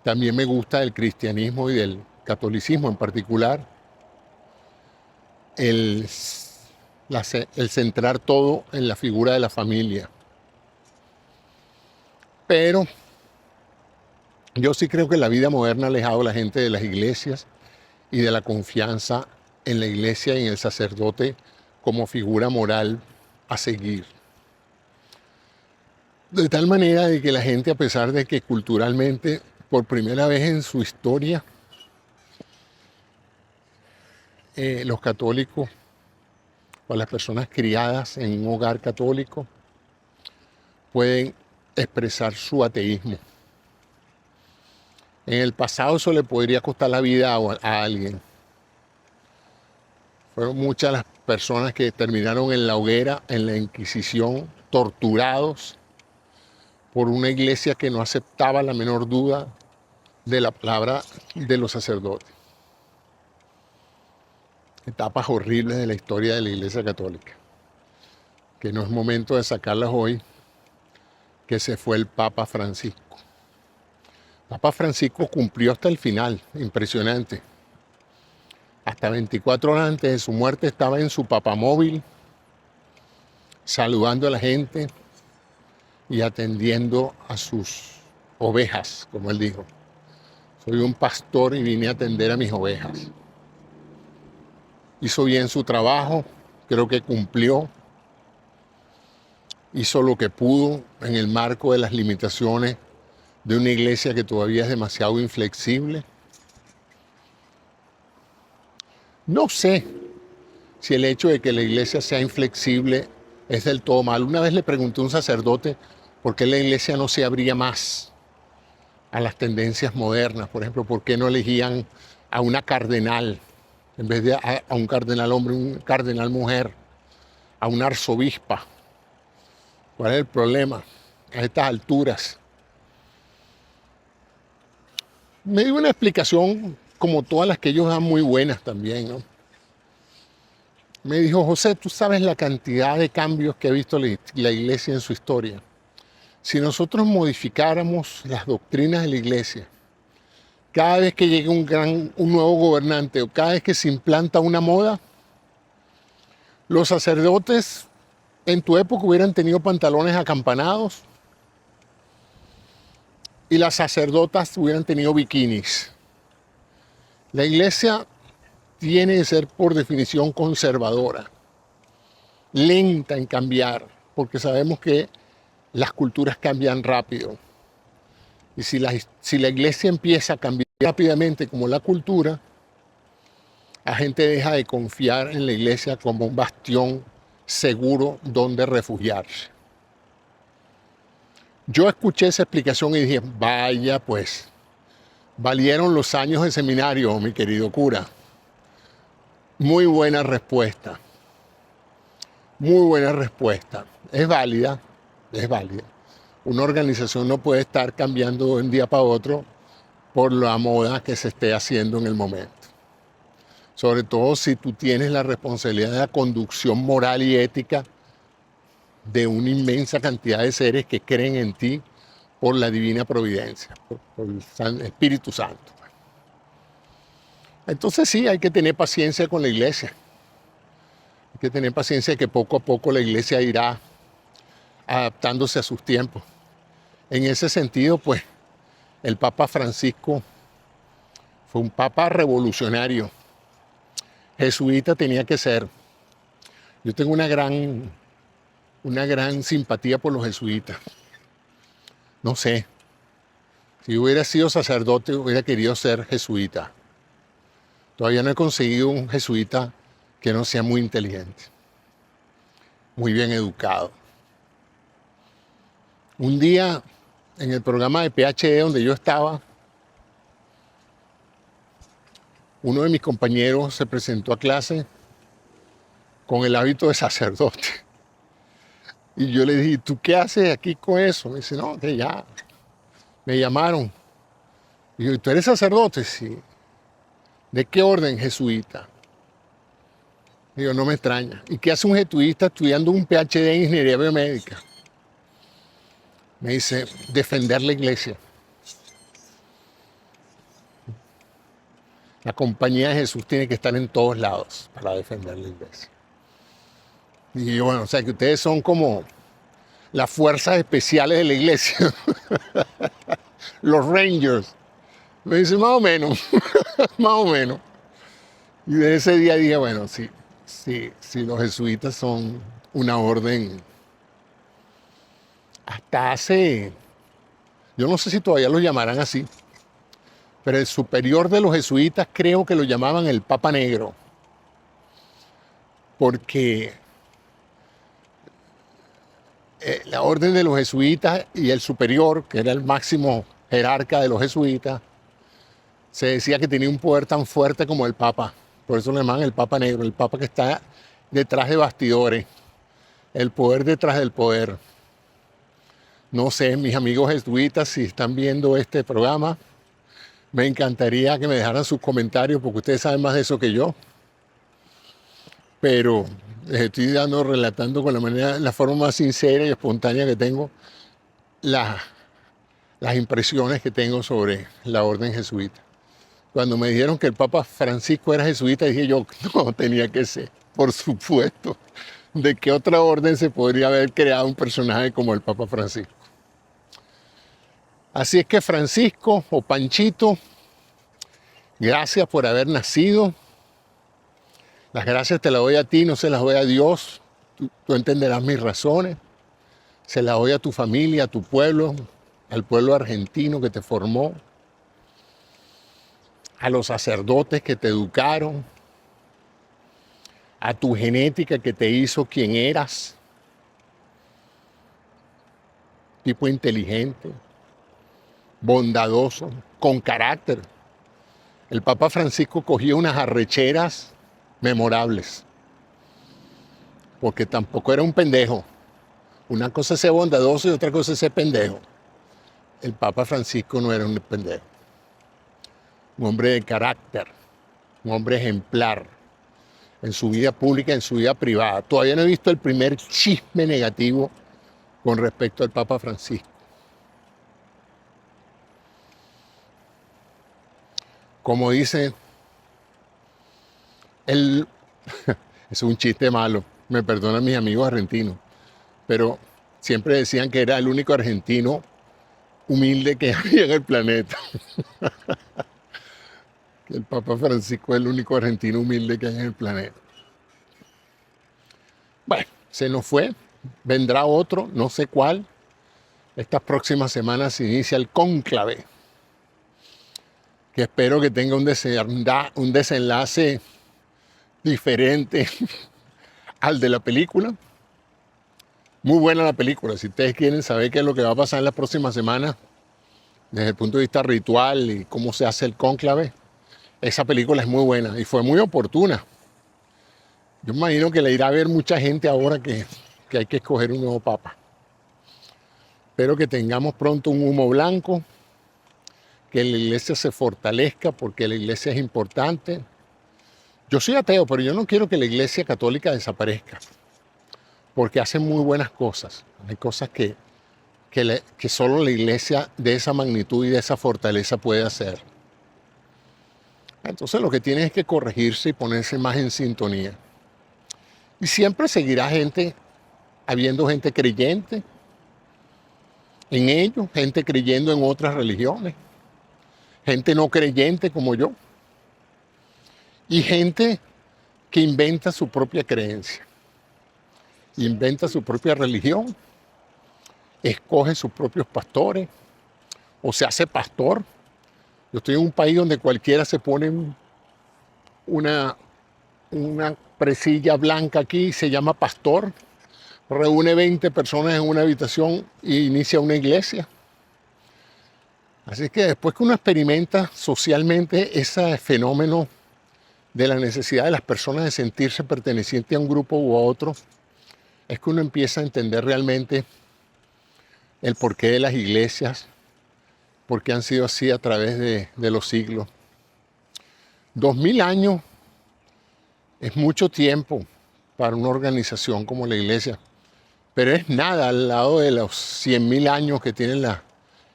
También me gusta del cristianismo y del catolicismo en particular, el centrar todo en la figura de la familia. Pero yo sí creo que la vida moderna ha alejado a la gente de las iglesias y de la confianza en la iglesia y en el sacerdote como figura moral a seguir. De tal manera de que la gente, a pesar de que culturalmente, por primera vez en su historia, los católicos o las personas criadas en un hogar católico pueden expresar su ateísmo. En el pasado eso le podría costar la vida a alguien. Fueron muchas las personas que terminaron en la hoguera, en la Inquisición, torturados por una iglesia que no aceptaba la menor duda de la palabra de los sacerdotes. Etapas horribles de la historia de la Iglesia Católica, que no es momento de sacarlas hoy, que se fue el Papa Francisco. Papa Francisco cumplió hasta el final, impresionante. Hasta 24 horas antes de su muerte estaba en su papamóvil, saludando a la gente y atendiendo a sus ovejas, como él dijo. Soy un pastor y vine a atender a mis ovejas. Hizo bien su trabajo, creo que cumplió. Hizo lo que pudo en el marco de las limitaciones de una iglesia que todavía es demasiado inflexible. No sé si el hecho de que la iglesia sea inflexible es del todo malo. Una vez le pregunté a un sacerdote por qué la iglesia no se abría más a las tendencias modernas. Por ejemplo, por qué no elegían a una cardenal en vez de a un cardenal hombre, un cardenal mujer, a una arzobispa. ¿Cuál es el problema a estas alturas? Me dio una explicación, como todas las que ellos dan, muy buenas también, ¿no? Me dijo: José, tú sabes la cantidad de cambios que ha visto la iglesia en su historia. Si nosotros modificáramos las doctrinas de la iglesia, cada vez que llegue un nuevo gobernante o cada vez que se implanta una moda, los sacerdotes en tu época hubieran tenido pantalones acampanados y las sacerdotas hubieran tenido bikinis. La iglesia tiene que ser por definición conservadora, lenta en cambiar, porque sabemos que las culturas cambian rápido. Y si la iglesia empieza a cambiar rápidamente como la cultura, la gente deja de confiar en la iglesia como un bastión seguro donde refugiarse. Yo escuché esa explicación y dije: vaya pues, valieron los años de seminario, mi querido cura. Muy buena respuesta. Muy buena respuesta. Es válida, es válida. Una organización no puede estar cambiando de un día para otro por la moda que se esté haciendo en el momento. Sobre todo si tú tienes la responsabilidad de la conducción moral y ética de una inmensa cantidad de seres que creen en ti por la divina providencia, por el Espíritu Santo. Entonces sí, hay que tener paciencia con la iglesia. Hay que tener paciencia de que poco a poco la iglesia irá adaptándose a sus tiempos. En ese sentido, pues, el Papa Francisco fue un papa revolucionario. Jesuita tenía que ser. Yo tengo una gran simpatía por los jesuitas. No sé, si hubiera sido sacerdote, hubiera querido ser jesuita. Todavía no he conseguido un jesuita que no sea muy inteligente, muy bien educado. Un día, en el programa de PhD donde yo estaba, uno de mis compañeros se presentó a clase con el hábito de sacerdote. Y yo le dije, ¿tú qué haces aquí con eso? Me dice, no, que ya, me llamaron. Y yo, ¿tú eres sacerdote? Sí. ¿De qué orden? Jesuita. Digo, no me extraña. ¿Y qué hace un jesuita estudiando un PhD en ingeniería biomédica? Me dice, defender la iglesia. La compañía de Jesús tiene que estar en todos lados para defender la iglesia. Y yo, bueno, o sea que ustedes son como las fuerzas especiales de la iglesia, los Rangers. Me dice, más o menos, más o menos. Y de ese día dije, bueno, sí, los jesuitas son una orden. Hasta hace, yo no sé si todavía lo llamarán así, pero el superior de los jesuitas creo que lo llamaban el Papa Negro, porque la orden de los jesuitas y el superior, que era el máximo jerarca de los jesuitas, se decía que tenía un poder tan fuerte como el Papa. Por eso le llaman el Papa Negro, el Papa que está detrás de bastidores, el poder detrás del poder. No sé, mis amigos jesuitas, si están viendo este programa, me encantaría que me dejaran sus comentarios porque ustedes saben más de eso que yo. Pero les estoy relatando con la forma más sincera y espontánea que tengo las impresiones que tengo sobre la orden jesuita. Cuando me dijeron que el Papa Francisco era jesuita, dije yo, no, tenía que ser, por supuesto. ¿De qué otra orden se podría haber creado un personaje como el Papa Francisco? Así es que Francisco o Panchito, gracias por haber nacido. Las gracias te las doy a ti, no se las doy a Dios. Tú entenderás mis razones. Se las doy a tu familia, a tu pueblo, al pueblo argentino que te formó, a los sacerdotes que te educaron, a tu genética que te hizo quien eras, tipo inteligente, bondadoso, con carácter. El Papa Francisco cogía unas arrecheras memorables, porque tampoco era un pendejo. Una cosa es ser bondadoso y otra cosa es ser pendejo. El Papa Francisco no era un pendejo. Un hombre de carácter, un hombre ejemplar en su vida pública, en su vida privada. Todavía no he visto el primer chisme negativo con respecto al Papa Francisco. Como dice, él, es un chiste malo, me perdonan mis amigos argentinos, pero siempre decían que era el único argentino humilde que había en el planeta. Que el Papa Francisco es el único argentino humilde que hay en el planeta. Bueno, se nos fue, vendrá otro, no sé cuál. Estas próximas semanas se inicia el cónclave, que espero que tenga un desenlace diferente al de la película. Muy buena la película. Si ustedes quieren saber qué es lo que va a pasar en las próximas semanas, desde el punto de vista ritual y cómo se hace el cónclave, esa película es muy buena y fue muy oportuna. Yo imagino que la irá a ver mucha gente ahora que hay que escoger un nuevo papa. Espero que tengamos pronto un humo blanco, que la iglesia se fortalezca porque la iglesia es importante. Yo soy ateo, pero yo no quiero que la iglesia católica desaparezca, porque hace muy buenas cosas. Hay cosas que solo la iglesia de esa magnitud y de esa fortaleza puede hacer. Entonces lo que tiene es que corregirse y ponerse más en sintonía. Y siempre seguirá habiendo gente creyente en ellos, gente creyendo en otras religiones, gente no creyente como yo, y gente que inventa su propia creencia, inventa su propia religión, escoge sus propios pastores o se hace pastor. Yo estoy en un país donde cualquiera se pone una, una presilla blanca aquí, se llama pastor, reúne 20 personas en una habitación e inicia una iglesia. Así que después que uno experimenta socialmente ese fenómeno de la necesidad de las personas de sentirse perteneciente a un grupo u a otro, es que uno empieza a entender realmente el porqué de las iglesias, por qué han sido así a través de los siglos. 2000 años es mucho tiempo para una organización como la iglesia, pero es nada al lado de los 100.000 años que tiene la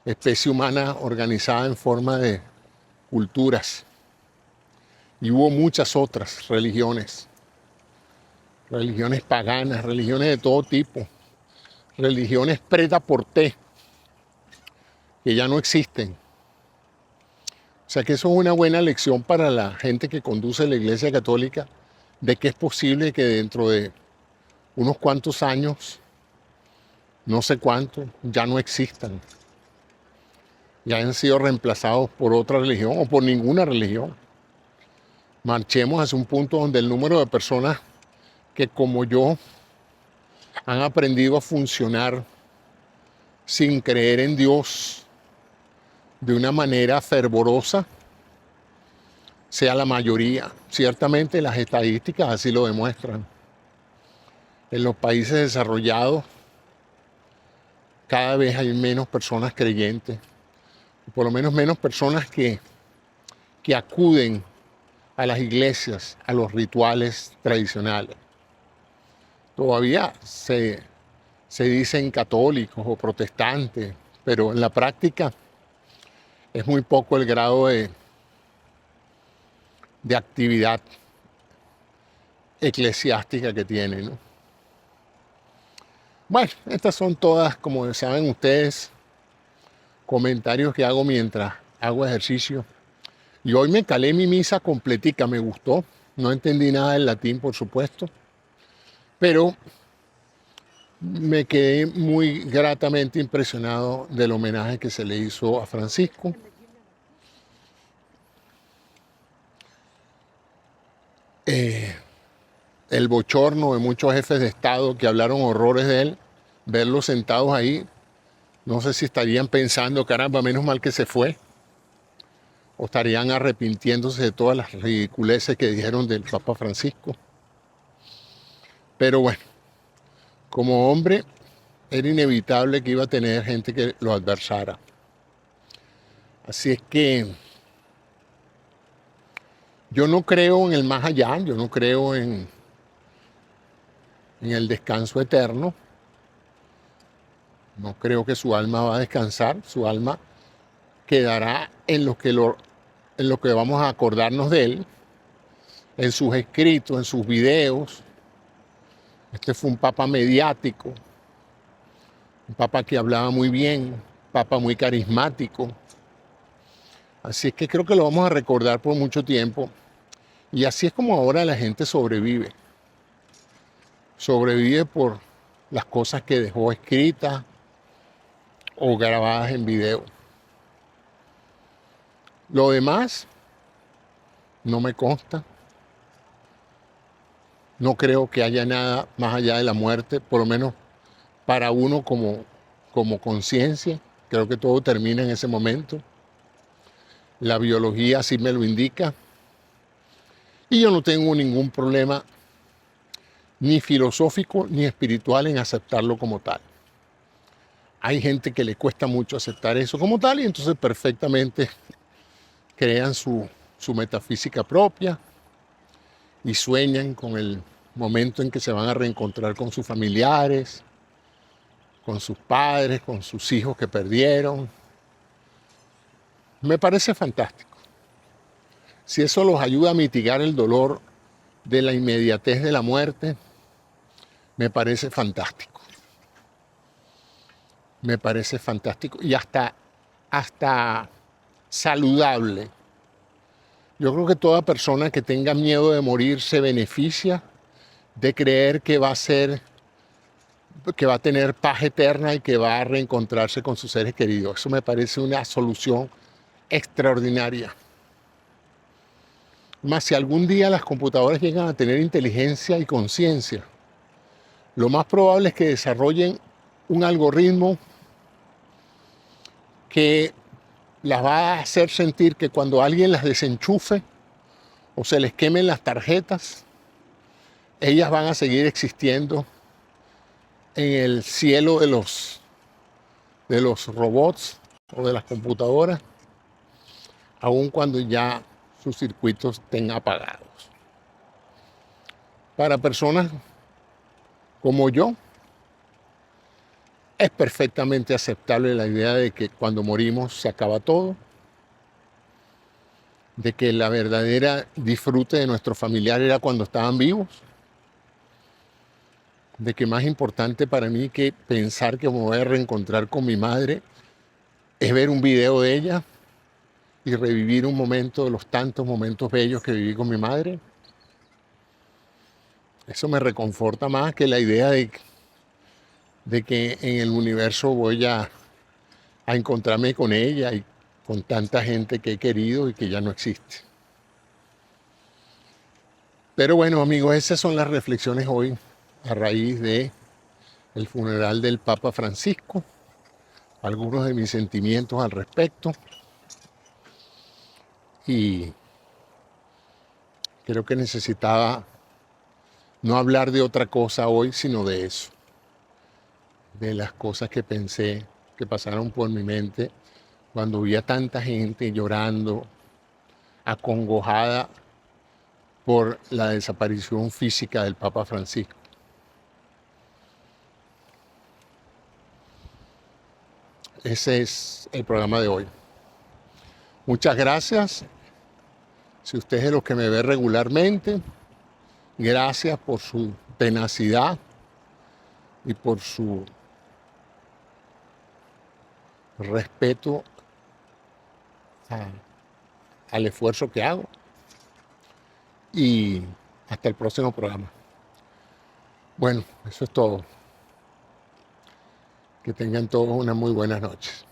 especie humana organizada en forma de culturas. Y hubo muchas otras religiones, religiones paganas, religiones de todo tipo, religiones prêt-à-porter, que ya no existen. O sea que eso es una buena lección para la gente que conduce la Iglesia Católica, de que es posible que dentro de unos cuantos años, no sé cuánto, ya no existan. Ya han sido reemplazados por otra religión o por ninguna religión. Marchemos hacia un punto donde el número de personas que como yo han aprendido a funcionar sin creer en Dios de una manera fervorosa sea la mayoría. Ciertamente las estadísticas así lo demuestran. En los países desarrollados cada vez hay menos personas creyentes, por lo menos menos personas que acuden a las iglesias, a los rituales tradicionales. Todavía se dicen católicos o protestantes, pero en la práctica es muy poco el grado de actividad eclesiástica que tienen, ¿no? Bueno, estas son todas, como saben ustedes, comentarios que hago mientras hago ejercicio. Y hoy me calé mi misa completica, me gustó. No entendí nada del latín, por supuesto, pero me quedé muy gratamente impresionado del homenaje que se le hizo a Francisco. El bochorno de muchos jefes de Estado que hablaron horrores de él, verlos sentados ahí, no sé si estarían pensando, caramba, menos mal que se fue, o estarían arrepintiéndose de todas las ridiculeces que dijeron del Papa Francisco. Pero bueno, como hombre era inevitable que iba a tener gente que lo adversara. Así es que yo no creo en el más allá, yo no creo en el descanso eterno. No creo que su alma va a descansar, su alma quedará en lo que vamos a acordarnos de él, en sus escritos, en sus videos. Este fue un papa mediático, un papa que hablaba muy bien, un papa muy carismático. Así es que creo que lo vamos a recordar por mucho tiempo. Y así es como ahora la gente sobrevive. Sobrevive por las cosas que dejó escritas o grabadas en video. Lo demás no me consta. No creo que haya nada más allá de la muerte, por lo menos para uno como conciencia. Creo que todo termina en ese momento. La biología así me lo indica. Y yo no tengo ningún problema ni filosófico ni espiritual en aceptarlo como tal. Hay gente que le cuesta mucho aceptar eso como tal y entonces perfectamente crean su metafísica propia y sueñan con el momento en que se van a reencontrar con sus familiares, con sus padres, con sus hijos que perdieron. Me parece fantástico. si eso los ayuda a mitigar el dolor de la inmediatez de la muerte, me parece fantástico. Me parece fantástico y hasta saludable. Yo creo que toda persona que tenga miedo de morir se beneficia de creer que va a tener paz eterna y que va a reencontrarse con sus seres queridos. Eso me parece una solución extraordinaria. Más si algún día las computadoras llegan a tener inteligencia y conciencia, lo más probable es que desarrollen un algoritmo que las va a hacer sentir que cuando alguien las desenchufe o se les quemen las tarjetas, ellas van a seguir existiendo en el cielo de los robots o de las computadoras, aun cuando ya sus circuitos estén apagados. Para personas como yo, es perfectamente aceptable la idea de que cuando morimos se acaba todo, de que la verdadera disfrute de nuestros familiares era cuando estaban vivos, de que más importante para mí que pensar que me voy a reencontrar con mi madre es ver un video de ella y revivir un momento de los tantos momentos bellos que viví con mi madre. Eso me reconforta más que la idea de que en el universo voy a encontrarme con ella y con tanta gente que he querido y que ya no existe. Pero bueno, amigos, esas son las reflexiones hoy a raíz de el funeral del Papa Francisco, algunos de mis sentimientos al respecto, y creo que necesitaba no hablar de otra cosa hoy, sino de eso, de las cosas que pensé, que pasaron por mi mente cuando vi a tanta gente llorando, acongojada por la desaparición física del Papa Francisco. Ese es el programa de hoy. Muchas gracias. Si usted es de los que me ve regularmente, gracias por su tenacidad y por su respeto al esfuerzo que hago. Y hasta el próximo programa. Bueno, eso es todo. Que tengan todos unas muy buenas noches.